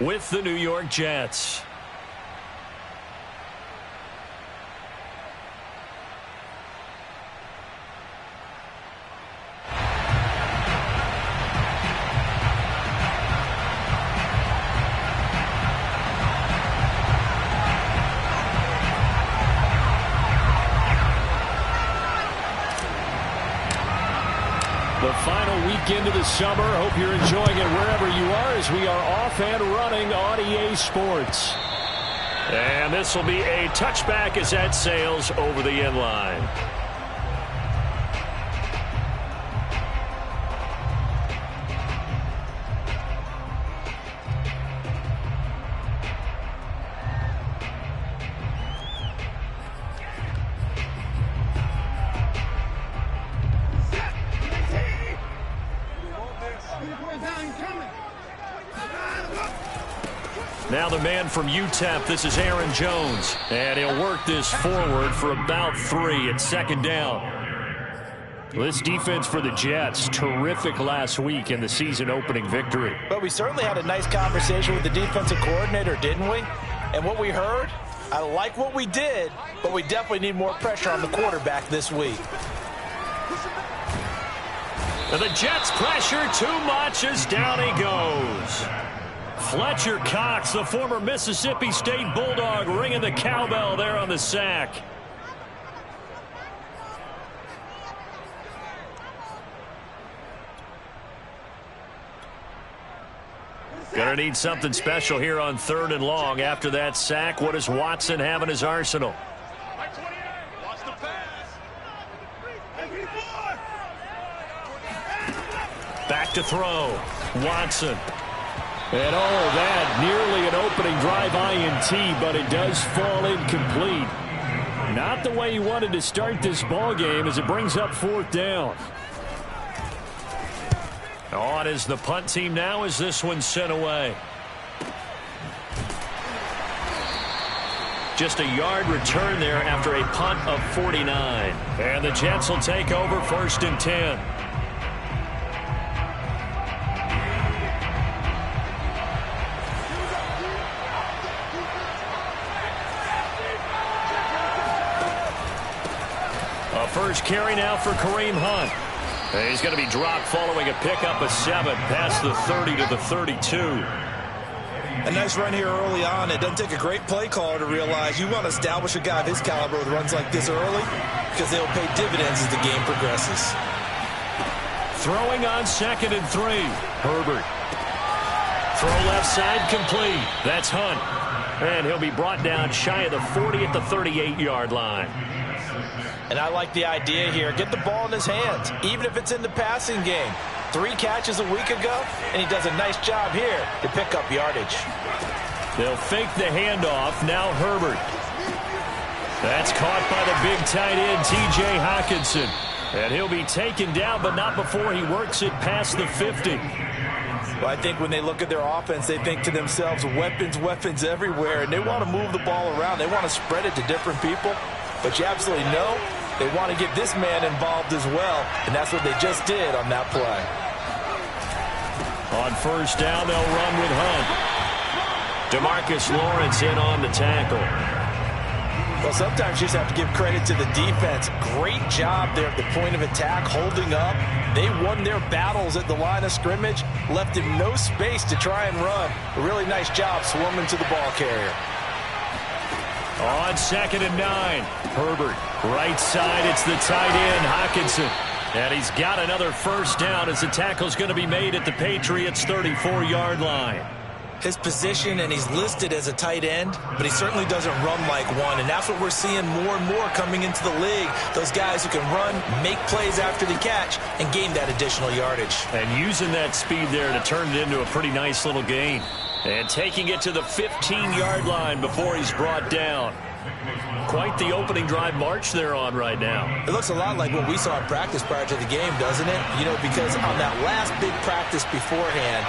with the New York Jets. The final weekend of the summer. Hope you're enjoying it wherever you are as we are off and running on EA Sports. And this will be a touchback as that sails over the end line. Now the man from UTEP, this is Aaron Jones. And he'll work this forward for about 3 at second down. This defense for the Jets, terrific last week in the season opening victory. But we certainly had a nice conversation with the defensive coordinator, didn't we? And what we heard, I like what we did, but we definitely need more pressure on the quarterback this week. And the Jets pressure too much as down he goes. Fletcher Cox, the former Mississippi State Bulldog, ringing the cowbell there on the sack. Gonna need something special here on 3rd and long. After that sack, what does Watson have in his arsenal? Back to throw. Watson. And that nearly an opening drive INT, but it does fall incomplete. Not the way he wanted to start this ball game as it brings up 4th down. On is the punt team now as this one's sent away. Just a yard return there after a punt of 49. And the Jets will take over 1st and 10. First carry now for Kareem Hunt. And he's going to be dropped following a pickup of 7 past the 30 to the 32. A nice run here early on. It doesn't take a great play caller to realize you want to establish a guy of his caliber with runs like this early because they'll pay dividends as the game progresses. Throwing on 2nd and 3. Herbert. Throw left side complete. That's Hunt. And he'll be brought down shy of the 40 at the 38-yard line. And I like the idea here. Get the ball in his hands, even if it's in the passing game. 3 catches a week ago, and he does a nice job here to pick up yardage. They'll fake the handoff. Now Herbert. That's caught by the big tight end, T.J. Hockenson. And he'll be taken down, but not before he works it past the 50. Well, I think when they look at their offense, they think to themselves, weapons, weapons everywhere, and they want to move the ball around. They want to spread it to different people. But you absolutely know they want to get this man involved as well, and that's what they just did on that play. On 1st down, they'll run with Hunt. DeMarcus Lawrence in on the tackle. Well, sometimes you just have to give credit to the defense. Great job there at the point of attack, holding up. They won their battles at the line of scrimmage, left him no space to try and run. A really nice job swarming to the ball carrier. On 2nd and 9, Herbert. Right side, it's the tight end, Hockenson. And he's got another 1st down as the tackle's going to be made at the Patriots' 34-yard line. His position, and he's listed as a tight end, but he certainly doesn't run like one, and that's what we're seeing more and more coming into the league. Those guys who can run, make plays after the catch, and gain that additional yardage. And using that speed there to turn it into a pretty nice little gain. And taking it to the 15-yard line before he's brought down. Quite the opening drive march they're on right now. It looks a lot like what we saw in practice prior to the game, doesn't it? You know, because on that last big practice beforehand,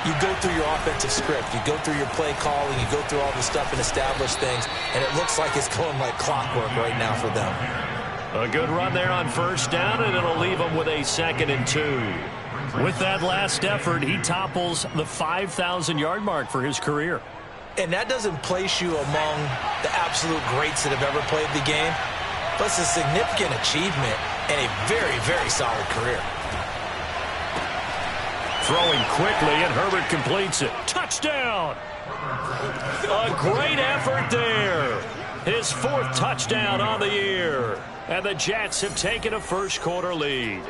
you go through your offensive script. You go through your play calling. You go through all the stuff and establish things. And it looks like it's going like clockwork right now for them. A good run there on 1st down, and it'll leave them with a 2nd and 2. With that last effort, he topples the 5,000-yard mark for his career. And that doesn't place you among the absolute greats that have ever played the game, but it's a significant achievement and a very, very solid career. Throwing quickly, and Herbert completes it. Touchdown! A great effort there. His 4th touchdown on the year. And the Jets have taken a first-quarter lead.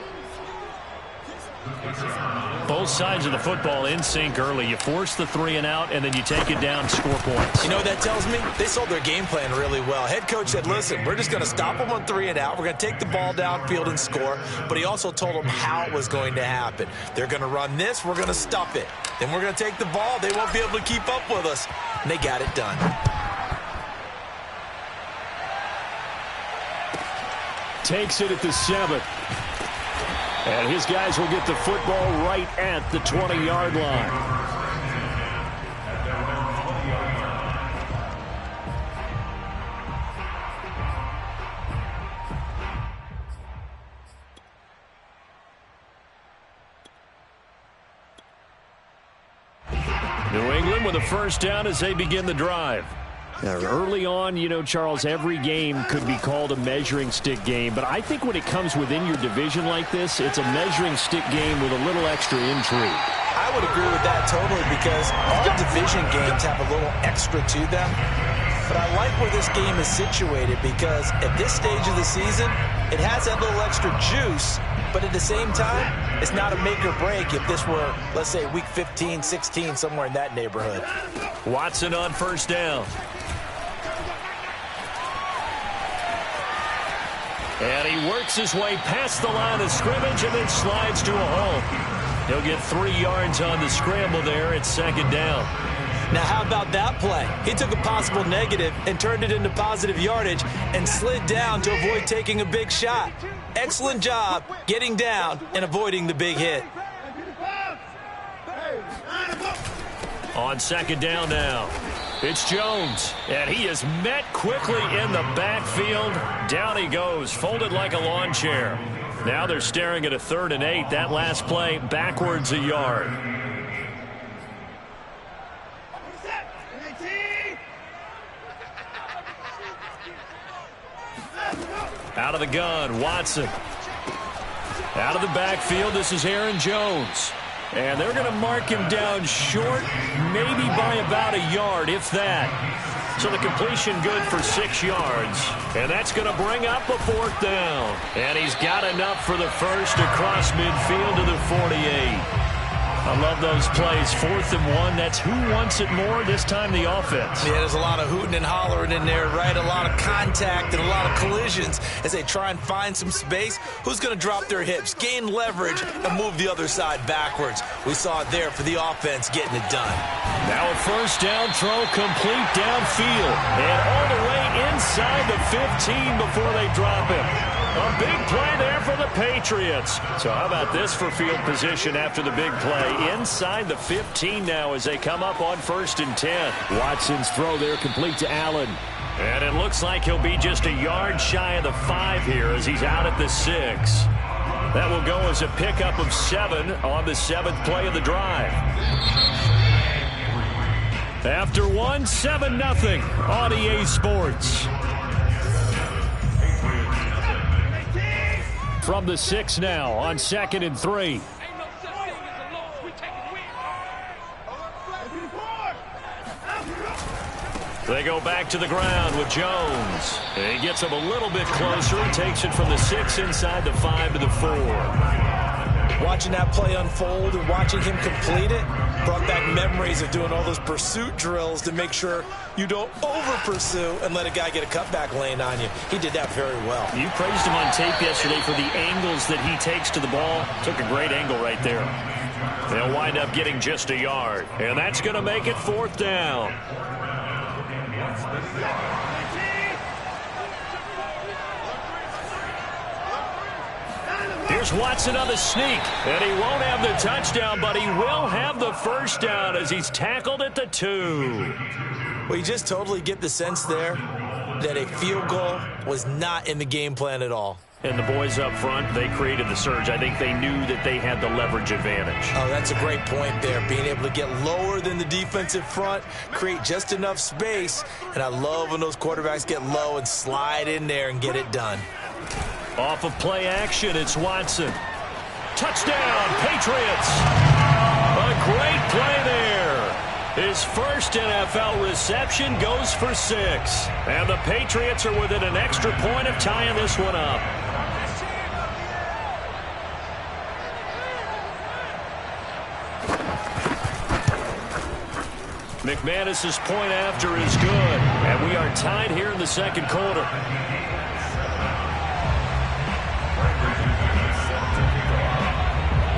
Both sides of the football in sync early. You force the 3-and-out, and then you take it down, score points. You know what that tells me? They sold their game plan really well. Head coach said, listen, we're just going to stop them on 3-and-out. We're going to take the ball downfield and score. But he also told them how it was going to happen. They're going to run this. We're going to stuff it. Then we're going to take the ball. They won't be able to keep up with us. And they got it done. Takes it at the 7. And his guys will get the football right at the 20-yard line. New England with a first down as they begin the drive. Now, early on, you know, Charles, every game could be called a measuring stick game. But I think when it comes within your division like this, it's a measuring stick game with a little extra intrigue. I would agree with that totally because all division games have a little extra to them. But I like where this game is situated because at this stage of the season, it has that little extra juice. But at the same time, it's not a make or break if this were, let's say, week 15, 16, somewhere in that neighborhood. Watson on first down. And he works his way past the line of scrimmage and then slides to a hole. He'll get 3 yards on the scramble there at second down. Now, how about that play? He took a possible negative and turned it into positive yardage and slid down to avoid taking a big shot. Excellent job getting down and avoiding the big hit. On second down now. It's Jones, and he is met quickly in the backfield. Down he goes, folded like a lawn chair. Now they're staring at a 3rd and 8. That last play, backwards a yard. Out of the gun, Watson. Out of the backfield, this is Aaron Jones. And they're going to mark him down short, maybe by about a yard, if that. So the completion good for 6 yards. And that's going to bring up a 4th down. And he's got enough for the first across midfield to the 48. I love those plays. 4th and 1. That's who wants it more, this time the offense. Yeah, there's a lot of hooting and hollering in there, right? A lot of contact and a lot of collisions as they try and find some space. Who's going to drop their hips, gain leverage, and move the other side backwards? We saw it there for the offense getting it done. Now a first down throw complete downfield. And all the way inside the 15 before they drop him. A big play there for the Patriots. So how about this for field position after the big play? Inside the 15 now as they come up on 1st and 10. Watson's throw there complete to Allen. And it looks like he'll be just a yard shy of the 5 here as he's out at the 6. That will go as a pickup of 7 on the 7th play of the drive. After 1, 7-0 on EA Sports. From the 6 now on 2nd and 3. They go back to the ground with Jones. And he gets him a little bit closer and takes it from the 6 inside the 5 to the 4. Watching that play unfold and watching him complete it brought back memories of doing all those pursuit drills to make sure you don't over-pursue and let a guy get a cutback lane on you. He did that very well. You praised him on tape yesterday for the angles that he takes to the ball. Took a great angle right there. They'll wind up getting just a yard. And that's going to make it 4th down. Here's Watson on the sneak, and he won't have the touchdown, but he will have the first down as he's tackled at the 2. Well, you just totally get the sense there that a field goal was not in the game plan at all. And the boys up front, they created the surge. I think they knew that they had the leverage advantage. Oh, that's a great point there. Being able to get lower than the defensive front, create just enough space. And I love when those quarterbacks get low and slide in there and get it done. Off of play action, it's Watson. Touchdown, Patriots! A great play there. His first NFL reception goes for 6. And the Patriots are within an extra point of tying this one up. McManus's point after is good. And we are tied here in the second quarter.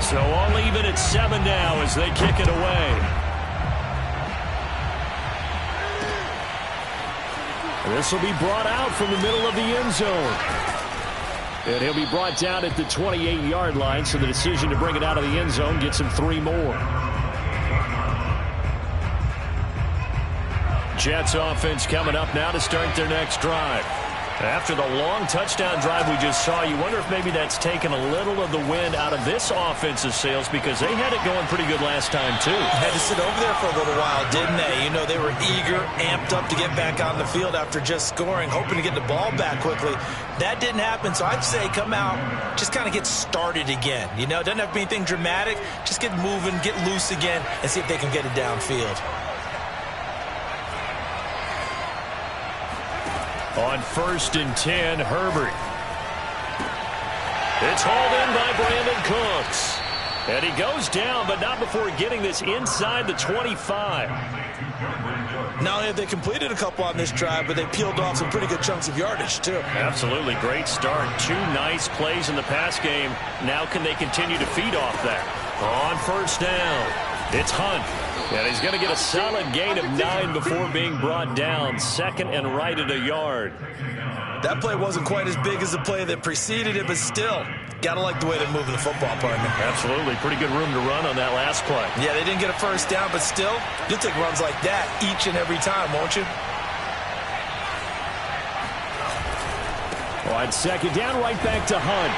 So all even at 7 now as they kick it away. This will be brought out from the middle of the end zone. And he'll be brought down at the 28-yard line, so the decision to bring it out of the end zone gets him 3 more. Jets offense coming up now to start their next drive. After the long touchdown drive we just saw, you wonder if maybe that's taken a little of the wind out of this offensive sails, because they had it going pretty good last time, too. Had to sit over there for a little while, didn't they? You know, they were eager, amped up to get back on the field after just scoring, hoping to get the ball back quickly. That didn't happen, so I'd say come out, just kind of get started again. You know, it doesn't have to be anything dramatic. Just get moving, get loose again, and see if they can get it downfield. On 1st and 10, Herbert. It's hauled in by Brandon Cooks. And he goes down, but not before getting this inside the 25. Not only have they completed a couple on this drive, but they peeled off some pretty good chunks of yardage, too. Absolutely. Great start. 2 nice plays in the pass game. Now can they continue to feed off that? On 1st down, it's Hunt. And he's going to get a solid gain of 9 before being brought down. 2nd and right at a yard. That play wasn't quite as big as the play that preceded it, but still, got to like the way they're moving the football, partner. Absolutely. Pretty good room to run on that last play. Yeah, they didn't get a first down, but still, you'll take runs like that each and every time, won't you? On 2nd down, right back to Hunt.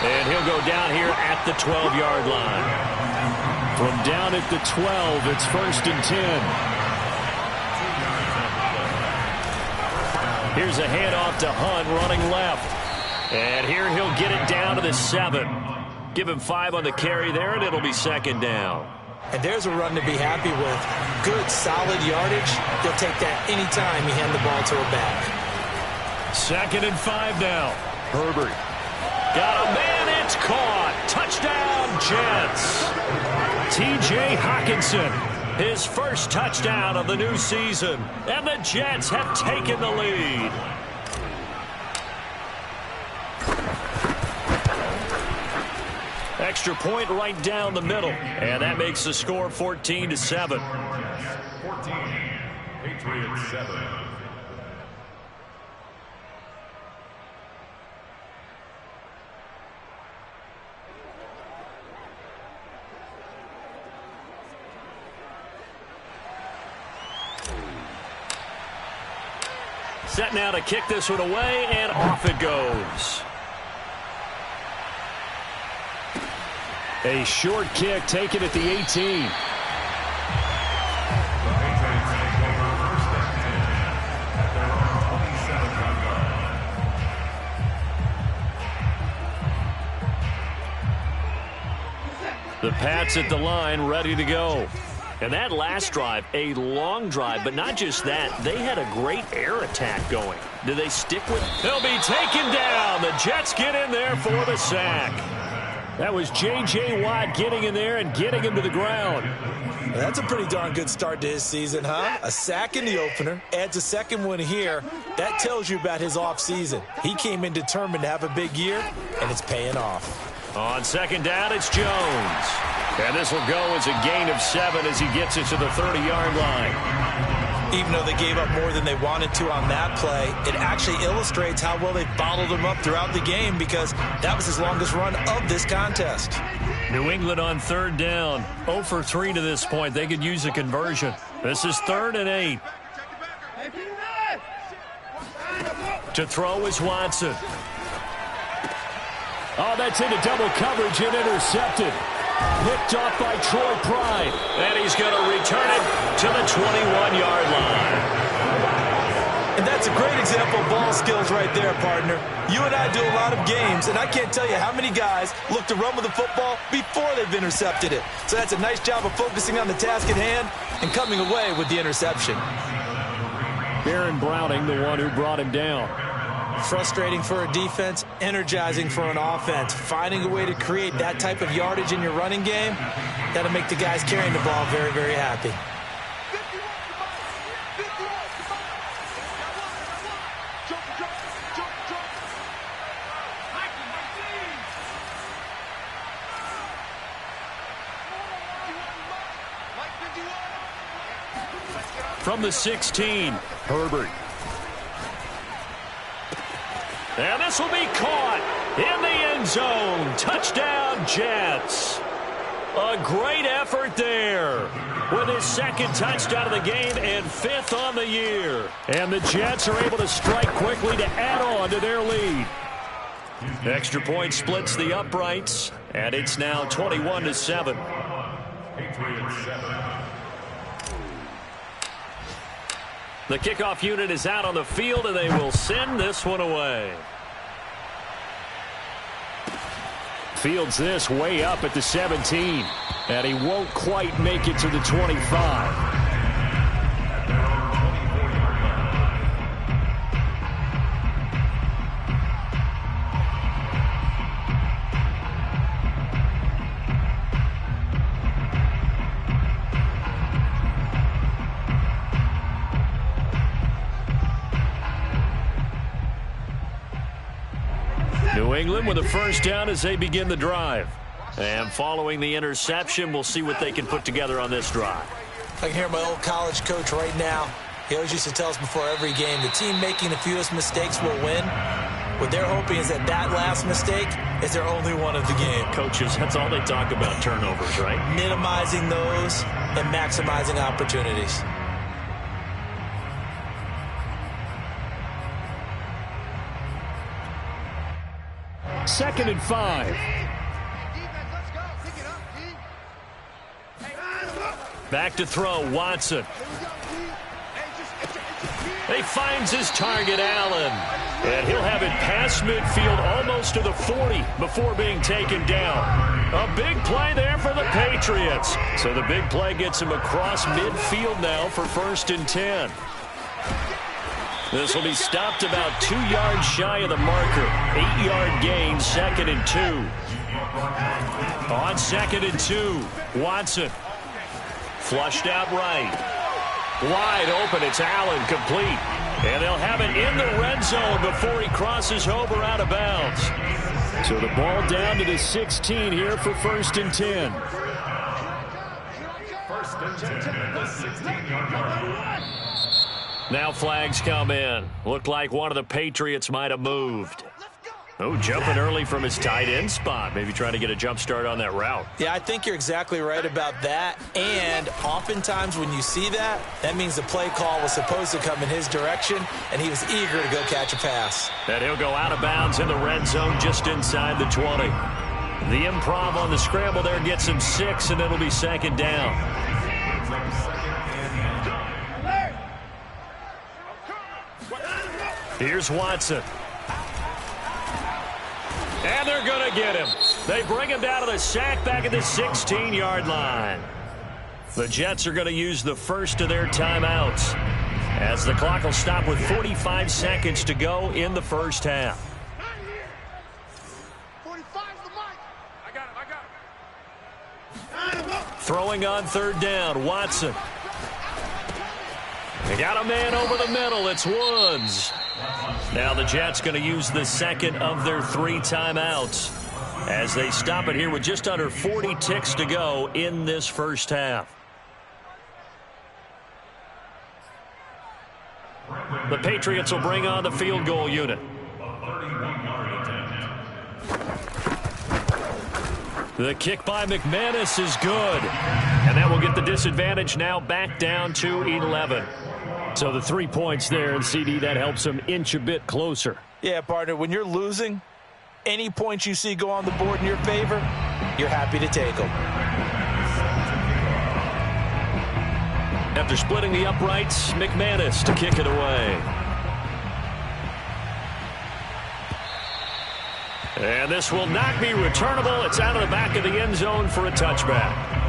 And he'll go down here at the 12-yard line. From down at the 12, it's 1st and 10. Here's a handoff to Hunt running left. And here he'll get it down to the 7. Give him 5 on the carry there, and it'll be 2nd down. And there's a run to be happy with. Good, solid yardage. He'll take that anytime you hand the ball to a back. 2nd and 5 now. Herbert. Got a man, it's caught. Touchdown, Jets. T.J. Hockenson, his first touchdown of the new season. And the Jets have taken the lead. Extra point right down the middle. And that makes the score 14-7. 14, Patriots 7. Set now to kick this one away, and off it goes. A short kick taken at the 18. The Pats at the line, ready to go. And that last drive, a long drive, but not just that. They had a great air attack going. Do they stick with it? They'll be taken down. The Jets get in there for the sack. That was J.J. Watt getting in there and getting him to the ground. Well, that's a pretty darn good start to his season, huh? A sack in the opener, adds a second one here. That tells you about his offseason. He came in determined to have a big year, and it's paying off. On 2nd down, it's Jones. And this will go as a gain of 7 as he gets it to the 30-yard line. Even though they gave up more than they wanted to on that play, it actually illustrates how well they bottled him up throughout the game, because that was his longest run of this contest. New England on 3rd down. 0 for 3 to this point. They could use a conversion. This is 3rd and 8. To throw is Watson. Oh, that's into double coverage and intercepted. Picked off by Troy Pride. And he's going to return it to the 21-yard line. And that's a great example of ball skills right there, partner. You and I do a lot of games, and I can't tell you how many guys look to run with the football before they've intercepted it. So that's a nice job of focusing on the task at hand and coming away with the interception. Baron Browning, the one who brought him down. Frustrating for a defense, energizing for an offense. Finding a way to create that type of yardage in your running game, that'll make the guys carrying the ball very, very happy. From the 16, Herbert. And this will be caught in the end zone. Touchdown, Jets. A great effort there with his second touchdown of the game and 5th on the year. And the Jets are able to strike quickly to add on to their lead. Extra point splits the uprights, and it's now 21-7. Patriots 7. The kickoff unit is out on the field, and they will send this one away. Fields this way up at the 17, and he won't quite make it to the 25. New England with a first down as they begin the drive. And following the interception, we'll see what they can put together on this drive. I can hear my old college coach right now. He always used to tell us before every game, the team making the fewest mistakes will win. What they're hoping is that that last mistake is their only one of the game. Coaches, that's all they talk about, turnovers, right? Minimizing those and maximizing opportunities. Second and 5. Back to throw, Watson. He finds his target, Allen. And he'll have it past midfield almost to the 40 before being taken down. A big play there for the Patriots. So the big play gets him across midfield now for 1st and 10. This will be stopped about 2 yards shy of the marker. 8-yard gain, 2nd and 2. On 2nd and 2, Watson. Flushed out right. Wide open, it's Allen, complete. And they'll have it in the red zone before he crosses over out of bounds. So the ball down to the 16 here for 1st and 10. 1st and 10 at the 16-yard line. Now flags come in. Looked like one of the Patriots might have moved. Oh, jumping early from his tight end spot. Maybe trying to get a jump start on that route. Yeah, I think you're exactly right about that. And oftentimes when you see that, that means the play call was supposed to come in his direction, and he was eager to go catch a pass. And he'll go out of bounds in the red zone just inside the 20. The improv on the scramble there gets him 6, and it'll be 2nd down. Here's Watson. And they're going to get him. They bring him down to the sack back at the 16-yard line. The Jets are going to use the first of their timeouts as the clock will stop with 45 seconds to go in the first half. Throwing on 3rd down, Watson. They got a man over the middle. It's Woods. Now the Jets going to use the second of their 3 timeouts as they stop it here with just under 40 ticks to go in this first half. The Patriots will bring on the field goal unit. The kick by McManus is good. And that will get the disadvantage now back down to 11. So the 3 points there, and CD, that helps him inch a bit closer. Yeah, partner, when you're losing, Any points you see go on the board in your favor, you're happy to take them. After splitting the uprights, McManus to kick it away. And this will not be returnable. It's out of the back of the end zone for a touchback.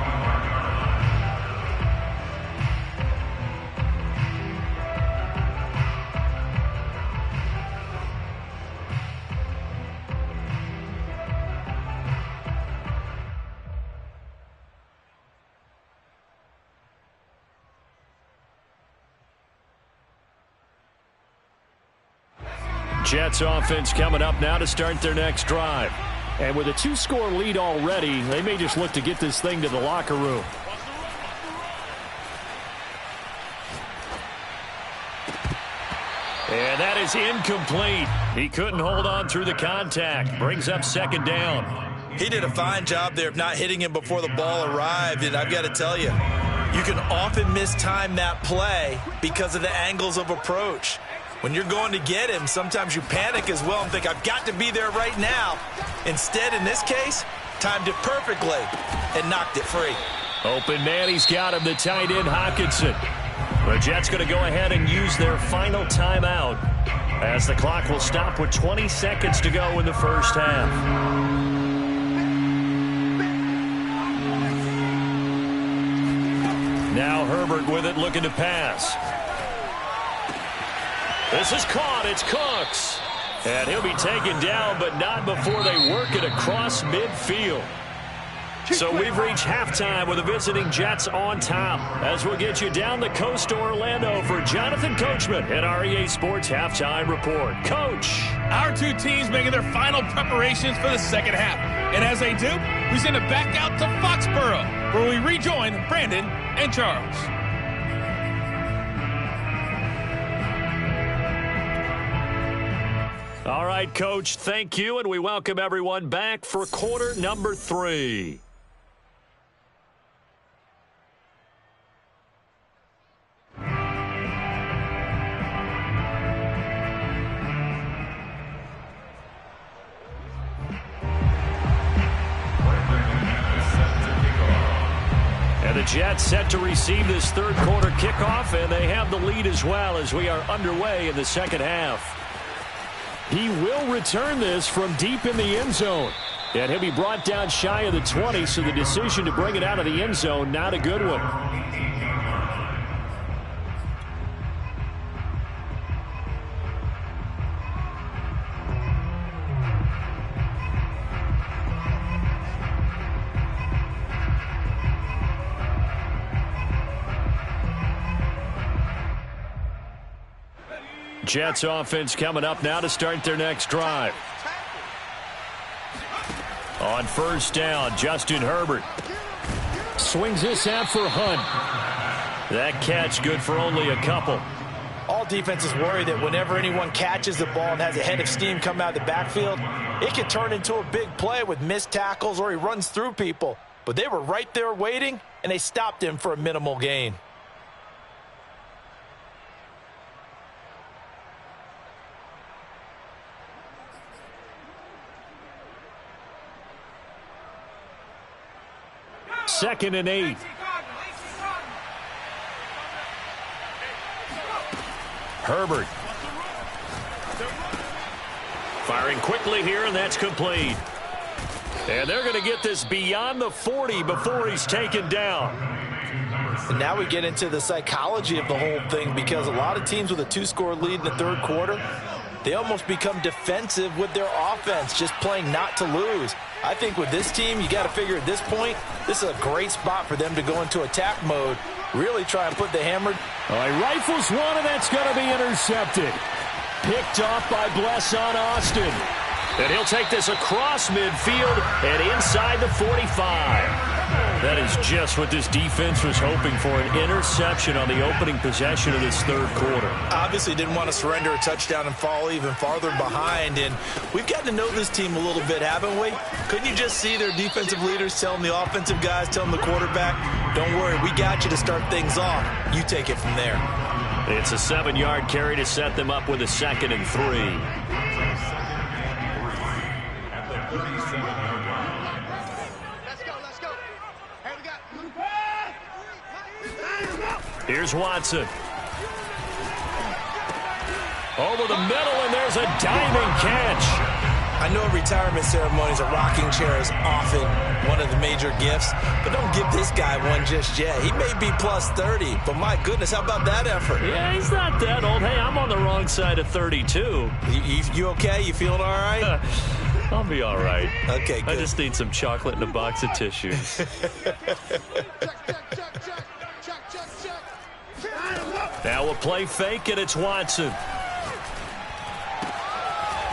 Jets offense coming up now to start their next drive. And with a 2-score lead already, they may just look to get this thing to the locker room. And that is incomplete. He couldn't hold on through the contact. Brings up second down. He did a fine job there of not hitting him before the ball arrived, and I've got to tell you, you can often mistime that play because of the angles of approach. When you're going to get him, sometimes you panic as well and think, I've got to be there right now. Instead, in this case, timed it perfectly and knocked it free. Open man, he's got him, the tight end, Hockenson. The Jets going to go ahead and use their final timeout as the clock will stop with 20 seconds to go in the first half. Now Herbert with it, looking to pass. This is caught. It's Cooks. And he'll be taken down, but not before they work it across midfield. So we've reached halftime with the visiting Jets on top. As we'll get you down the coast to Orlando for Jonathan Coachman at our EA Sports Halftime Report. Coach. Our two teams making their final preparations for the second half. And as they do, we send it back out to Foxborough, where we rejoin Brandon and Charles. All right, Coach, thank you, and we welcome everyone back for quarter number 3. And the Jets set to receive this third quarter kickoff, and they have the lead as well as we are underway in the second half. He will return this from deep in the end zone. And he'll be brought down shy of the 20, so the decision to bring it out of the end zone, not a good one. Jets offense coming up now to start their next drive. On first down, Justin Herbert swings this out for Hunt. That catch good for only a couple. All defenses worry that whenever anyone catches the ball and has a head of steam come out of the backfield, it can turn into a big play with missed tackles or he runs through people. But they were right there waiting, and they stopped him for a minimal gain. Second and 8. Herbert. Firing quickly here, and that's complete. And they're going to get this beyond the 40 before he's taken down. And now we get into the psychology of the whole thing, because a lot of teams with a 2-score lead in the third quarter, they almost become defensive with their offense, just playing not to lose. I think with this team, you got to figure at this point, this is a great spot for them to go into attack mode, really try and put the hammer. All right, rifles one, and that's going to be intercepted. Picked off by Bless on Austin. And he'll take this across midfield and inside the 45. That is just what this defense was hoping for, an interception on the opening possession of this third quarter. Obviously didn't want to surrender a touchdown and fall even farther behind, and we've gotten to know this team a little bit, haven't we? Couldn't you just see their defensive leaders telling the offensive guys, telling the quarterback, don't worry, we got you to start things off. You take it from there. It's a 7-yard carry to set them up with a 2nd and 3. 37-yard line. Let's go. Hey, we got. Here's Watson. Over the middle, and there's a diving catch. I know retirement ceremonies, a rocking chair is often one of the major gifts, but don't give this guy one just yet. He may be plus 30, but my goodness, how about that effort? Yeah, he's not that old. Hey, I'm on the wrong side of 32. You okay? You feeling all right? I'll be all right. Okay, good. I just need some chocolate and a box of tissues. Now a play fake, and it's Watson.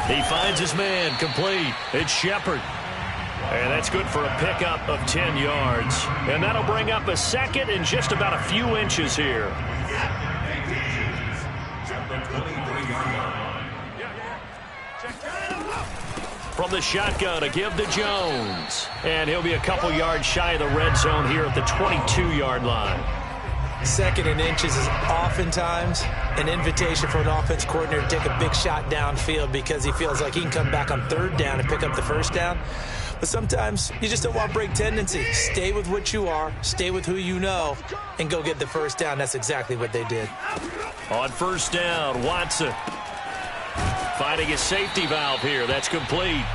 He finds his man, complete. It's Shepard. And that's good for a pickup of 10 yards. And that'll bring up a second and just about a few inches here. From the shotgun, a give to Jones. And he'll be a couple yards shy of the red zone here at the 22-yard line. Second and inches is oftentimes an invitation for an offense coordinator to take a big shot downfield because he feels like he can come back on third down and pick up the first down. But sometimes you just don't want break tendency. Stay with what you are, stay with who you know, and go get the first down. That's exactly what they did. On first down, Watson finding a safety valve here. That's complete.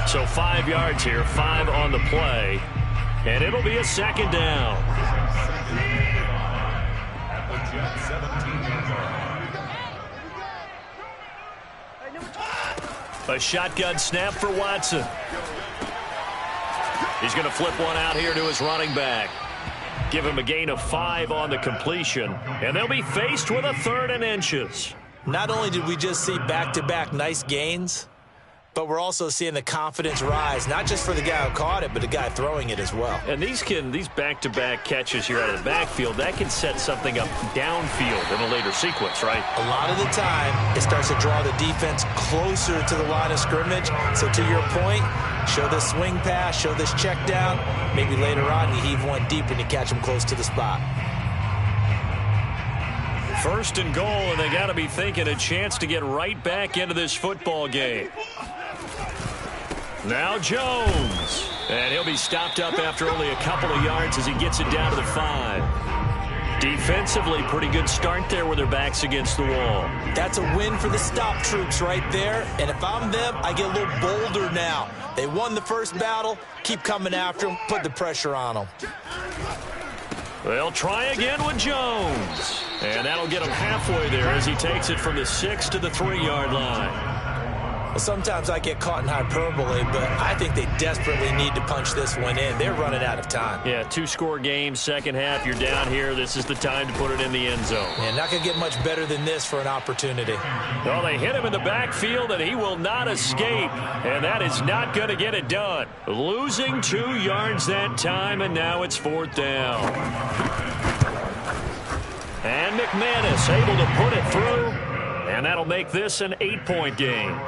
So 5 yards here, 5 on the play. And it'll be a second down. A shotgun snap for Watson. He's going to flip one out here to his running back. Give him a gain of 5 on the completion. And they'll be faced with a 3rd and inches. Not only did we just see back-to-back nice gains, but we're also seeing the confidence rise, not just for the guy who caught it, but the guy throwing it as well. And these back-to-back catches here out of the backfield, that can set something up downfield in a later sequence, right? A lot of the time, it starts to draw the defense closer to the line of scrimmage. So to your point, show this swing pass, show this check down. Maybe later on you heave one deep and you catch them close to the spot. First and goal, and they got to be thinking a chance to get right back into this football game. Now Jones. And he'll be stopped up after only a couple of yards as he gets it down to the 5. Defensively, pretty good start there with their backs against the wall. That's a win for the stop troops right there. And if I'm them, I get a little bolder now. They won the first battle. Keep coming after them. Put the pressure on them. They'll try again with Jones. And that'll get him halfway there as he takes it from the 6 to the 3-yard line. Well, sometimes I get caught in hyperbole, but I think they desperately need to punch this one in. They're running out of time. Yeah, 2-score game, second half, you're down here. This is the time to put it in the end zone. Yeah, not going to get much better than this for an opportunity. Well, they hit him in the backfield, and he will not escape. And that is not going to get it done. Losing 2 yards that time, and now it's 4th down. And McManus able to put it through. And that'll make this an 8-point game.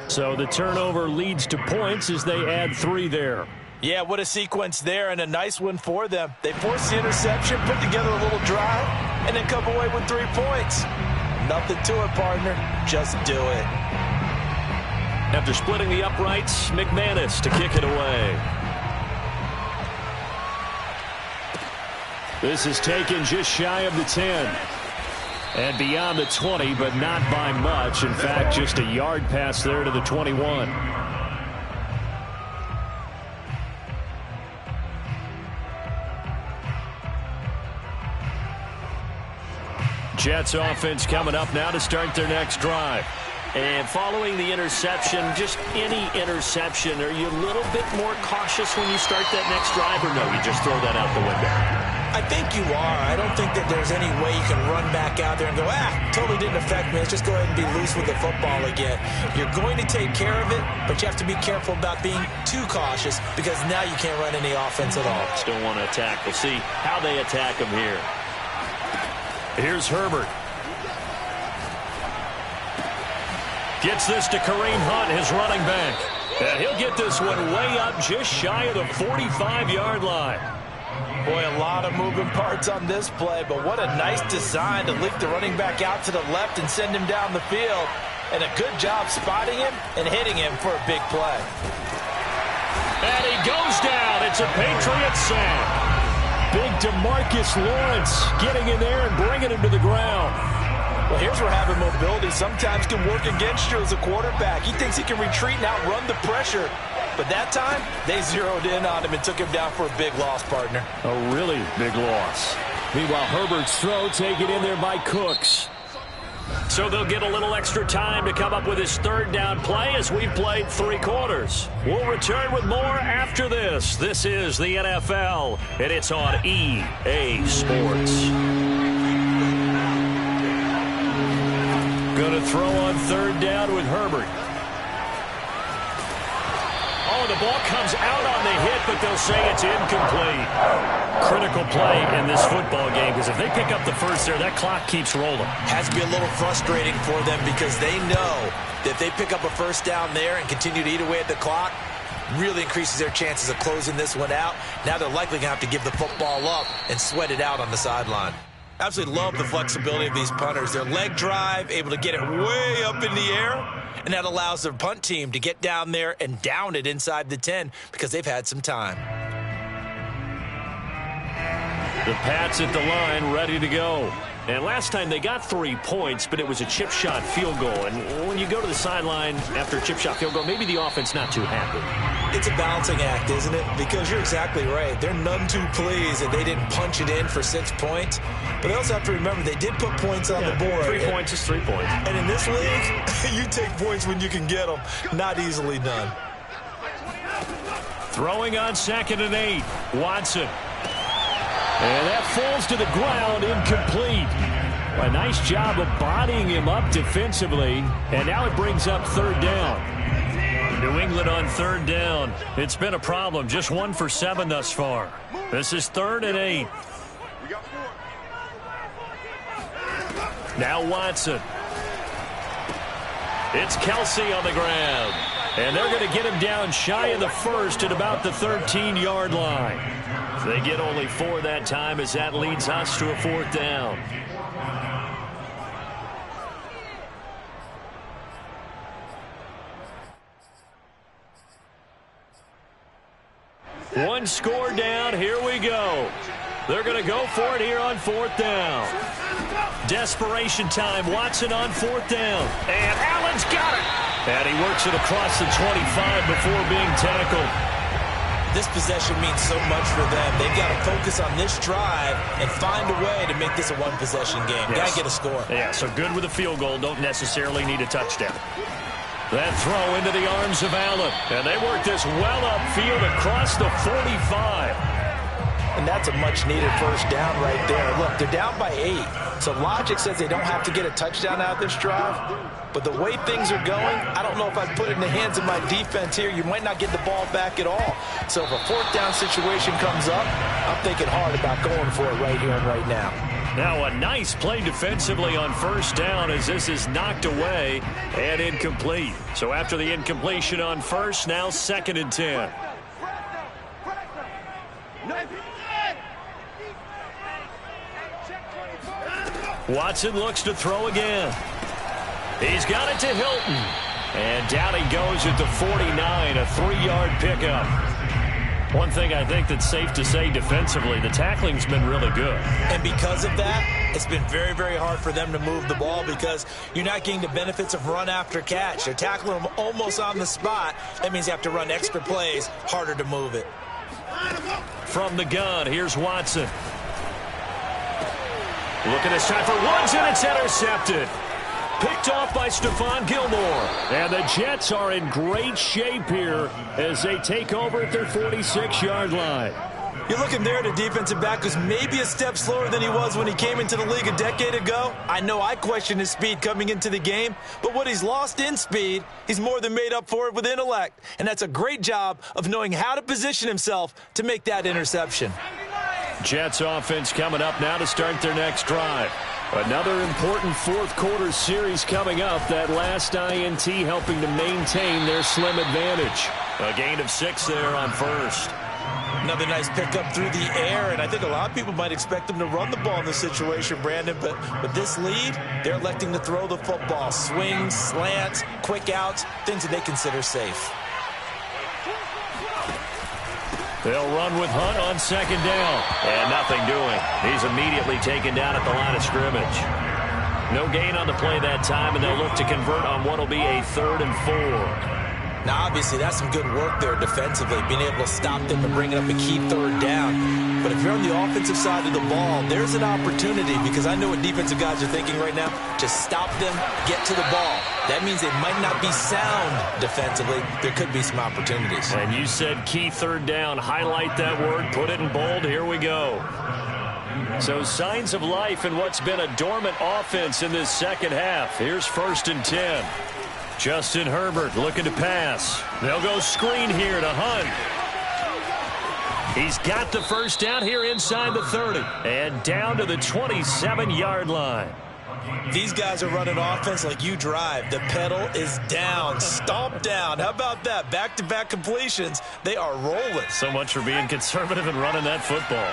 So the turnover leads to points as they add 3 there. Yeah, what a sequence there, and a nice one for them. They forced the interception, put together a little drive, and then come away with 3 points. Nothing to it, partner. Just do it. After splitting the uprights, McManus to kick it away. This is taken just shy of the 10. And beyond the 20, but not by much. In fact, just a yard pass there to the 21. Jets offense coming up now to start their next drive. And following the interception, just any interception, are you a little bit more cautious when you start that next drive, or no, you just throw that out the window? I think you are. I don't think that there's any way you can run back out there and go, totally didn't affect me. Let's just go ahead and be loose with the football again. You're going to take care of it, but you have to be careful about being too cautious because now you can't run any offense at all. Still want to attack. We'll see how they attack him here. Here's Herbert. Gets this to Kareem Hunt, his running back. And he'll get this one way up just shy of the 45-yard line. Boy, a lot of moving parts on this play, but what a nice design to leak the running back out to the left and send him down the field. and a good job spotting him and hitting him for a big play. And he goes down. It's a Patriot sack. Big DeMarcus Lawrence getting in there and bringing him to the ground. Well, here's where having mobility sometimes can work against you as a quarterback. He thinks he can retreat and outrun the pressure. But that time, they zeroed in on him and took him down for a big loss, partner. A really big loss. Meanwhile, Herbert's throw taken in there by Cooks. So they'll get a little extra time to come up with his third down play as we've played 3 quarters. We'll return with more after this. This is the NFL, and it's on EA Sports. Going to throw on third down with Herbert. Oh, the ball comes out on the hit, but they'll say it's incomplete. Critical play in this football game, because if they pick up the first there, that clock keeps rolling. Has to be a little frustrating for them because they know that if they pick up a first down there and continue to eat away at the clock, really increases their chances of closing this one out. Now they're likely going to have to give the football up and sweat it out on the sideline. Absolutely love the flexibility of these punters. Their leg drive, able to get it way up in the air, and that allows their punt team to get down there and down it inside the 10 because they've had some time. The Pats at the line, ready to go. And last time they got 3 points, but it was a chip shot field goal. And when you go to the sideline after a chip shot field goal, maybe the offense not too happy. It's a balancing act, isn't it? Because you're exactly right. They're none too pleased that they didn't punch it in for 6 points. But they also have to remember they did put points on the board. 3 points is 3 points. And in this league, you take points when you can get them. Not easily done. Throwing on 2nd and 8. Watson. And that falls to the ground, incomplete. A nice job of bodying him up defensively. And now it brings up third down. New England on third down. It's been a problem. Just 1 for 7 thus far. This is 3rd and 8. Now Watson. It's Kelsey on the ground. And they're going to get him down shy of the first at about the 13-yard line. They get only 4 that time as that leads us to a 4th down. One score down. Here we go. They're going to go for it here on 4th down. Desperation time. Watson on 4th down. And Allen's got it. And he works it across the 25 before being tackled. This possession means so much for them. They've got to focus on this drive and find a way to make this a one-possession game. Yes. Got to get a score. Yeah, so good with a field goal. Don't necessarily need a touchdown. That throw into the arms of Allen. And they work this well upfield across the 45. And that's a much-needed first down right there. Look, they're down by 8. So logic says they don't have to get a touchdown out of this drive. But the way things are going, I don't know if I'd put it in the hands of my defense here. You might not get the ball back at all. So if a 4th down situation comes up, I'm thinking hard about going for it right here and right now. Now a nice play defensively on first down as this is knocked away and incomplete. So after the incompletion on first, now 2nd and 10. Watson looks to throw again. He's got it to Hilton. And down he goes at the 49, a 3-yard pickup. One thing I think that's safe to say defensively, the tackling's been really good. And because of that, it's been very, very hard for them to move the ball because you're not getting the benefits of run after catch. They're tackling them almost on the spot. That means you have to run extra plays, harder to move it. From the gun, here's Watson. Looking this time for Woods, and it's intercepted. Picked off by Stephon Gilmore. And the Jets are in great shape here as they take over at their 46-yard line. You're looking there at a defensive back who's maybe a step slower than he was when he came into the league a decade ago. I know I questioned his speed coming into the game, but what he's lost in speed, he's more than made up for it with intellect. And that's a great job of knowing how to position himself to make that interception. Jets offense coming up now to start their next drive. Another important 4th quarter series coming up. That last INT helping to maintain their slim advantage. A gain of 6 there on first. Another nice pickup through the air, and I think a lot of people might expect them to run the ball in this situation, Brandon, but with this lead, they're electing to throw the football. Swings, slants, quick outs, things that they consider safe. They'll run with Hunt on second down. And nothing doing. He's immediately taken down at the line of scrimmage. No gain on the play that time, and they'll look to convert on what will be a 3rd and 4. Now, obviously, that's some good work there defensively, being able to stop them and bringing up a key 3rd down. But if you're on the offensive side of the ball, there's an opportunity, because I know what defensive guys are thinking right now. Just stop them, get to the ball. That means they might not be sound defensively. There could be some opportunities. And you said key 3rd down. Highlight that word, put it in bold. Here we go. So signs of life in what's been a dormant offense in this second half. Here's 1st and 10. Justin Herbert looking to pass. They'll go screen here to Hunt. He's got the first down here inside the 30. And down to the 27-yard line. These guys are running offense like you drive. The pedal is down. Stomp down. How about that? Back-to-back completions. They are rolling. So much for being conservative and running that football.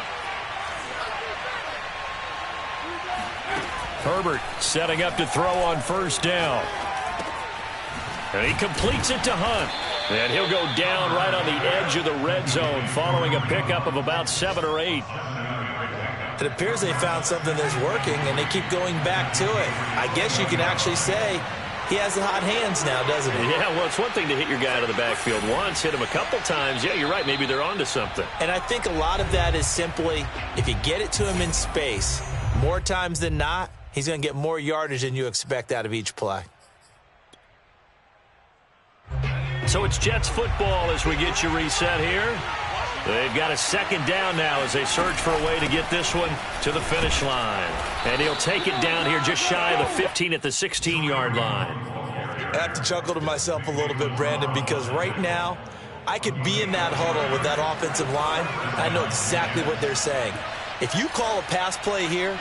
Herbert setting up to throw on 1st down. And he completes it to Hunt. And he'll go down right on the edge of the red zone following a pickup of about 7 or 8. It appears they found something that's working, and they keep going back to it. I guess you can actually say he has the hot hands now, doesn't he? Yeah, well, it's one thing to hit your guy out of the backfield once, hit him a couple times. Yeah, you're right. Maybe they're onto something. And I think a lot of that is simply if you get it to him in space, more times than not, he's going to get more yardage than you expect out of each play. So it's Jets football as we get you reset here. They've got a 2nd down now as they search for a way to get this one to the finish line. And he'll take it down here just shy of the 15 at the 16-yard line. I have to chuckle to myself a little bit, Brandon, because right now I could be in that huddle with that offensive line. I know exactly what they're saying. If you call a pass play here,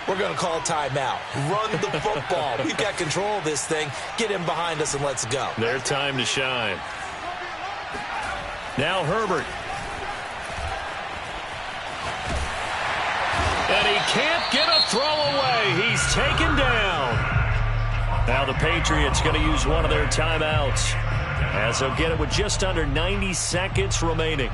we're going to call timeout. Run the football. We've got control of this thing. Get him behind us and let's go. Their time to shine. Now Herbert. And he can't get a throw away. He's taken down. Now the Patriots going to use one of their timeouts as they'll get it with just under 90 seconds remaining.